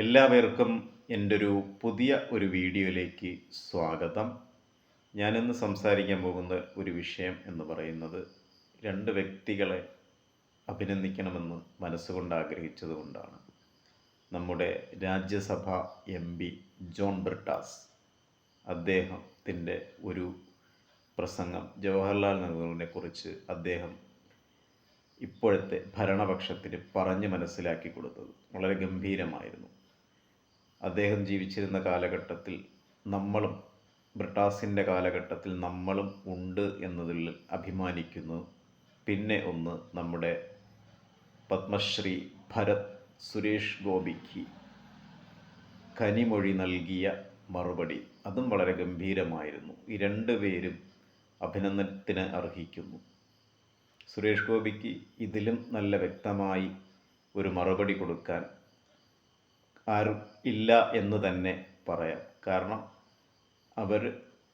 എല്ലാവർക്കും എൻ്റെ പുതിയ ഒരു വീഡിയോയിലേക്ക് സ്വാഗതം. ഞാനിന്ന് സംസാരിക്കാൻ പോകുന്ന ഒരു വിഷയം എന്ന് പറയുന്നത് രണ്ട് വ്യക്തികളെ അഭിനന്ദിക്കണമെന്ന് മനസ്സുകൊണ്ട് ആഗ്രഹിച്ചതുകൊണ്ടാണ്. നമ്മുടെ രാജ്യസഭ MP ജോൺ ബ്രിട്ടാസ്, അദ്ദേഹത്തിൻ്റെ ഒരു പ്രസംഗം ജവഹർലാൽ നെഹ്റുവിനെ കുറിച്ച് അദ്ദേഹം ഇപ്പോഴത്തെ ഭരണപക്ഷത്തിന് പറഞ്ഞ് മനസ്സിലാക്കി കൊടുത്തത് വളരെ ഗംഭീരമായിരുന്നു. അദ്ദേഹം ജീവിച്ചിരുന്ന കാലഘട്ടത്തിൽ നമ്മളും, ബ്രിട്ടാസിൻ്റെ കാലഘട്ടത്തിൽ നമ്മളും ഉണ്ട് എന്നതിൽ അഭിമാനിക്കുന്നു. പിന്നെ ഒന്ന്, നമ്മുടെ പത്മശ്രീ ഭരത് സുരേഷ് ഗോപിക്ക് കനിമൊഴി നൽകിയ മറുപടി, അതും വളരെ ഗംഭീരമായിരുന്നു. ഈ രണ്ടുപേരും അഭിനന്ദനത്തിന് അർഹിക്കുന്നു. സുരേഷ് ഗോപിക്ക് ഇതിലും നല്ല വ്യക്തമായി ഒരു മറുപടി കൊടുക്കാൻ ആരും ഇല്ല എന്ന് തന്നെ പറയാം. കാരണം അവർ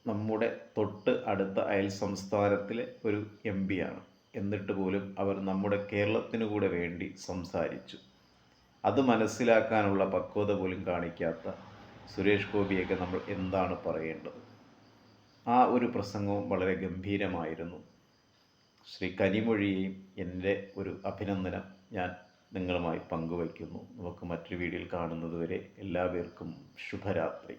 നമ്മുടെ തൊട്ട് അടുത്ത അയൽ സംസ്ഥാനത്തിലെ ഒരു MP ആണ്. എന്നിട്ട് പോലും അവർ നമ്മുടെ കേരളത്തിനു കൂടെ വേണ്ടി സംസാരിച്ചു. അത് മനസ്സിലാക്കാനുള്ള പക്വത പോലും കാണിക്കാത്ത സുരേഷ് ഗോപിയൊക്കെ നമ്മൾ എന്താണ് പറയേണ്ടത്? ആ ഒരു പ്രസംഗവും വളരെ ഗംഭീരമായിരുന്നു. ശ്രീ കനിമൊഴിയെയും എൻ്റെ ഒരു അഭിനന്ദനം ഞാൻ നിങ്ങളുമായി പങ്കുവയ്ക്കുന്നു. നമുക്ക് മറ്റൊരു വീഡിയോയിൽ കാണുന്നത് വരെ എല്ലാവർക്കും ശുഭരാത്രി.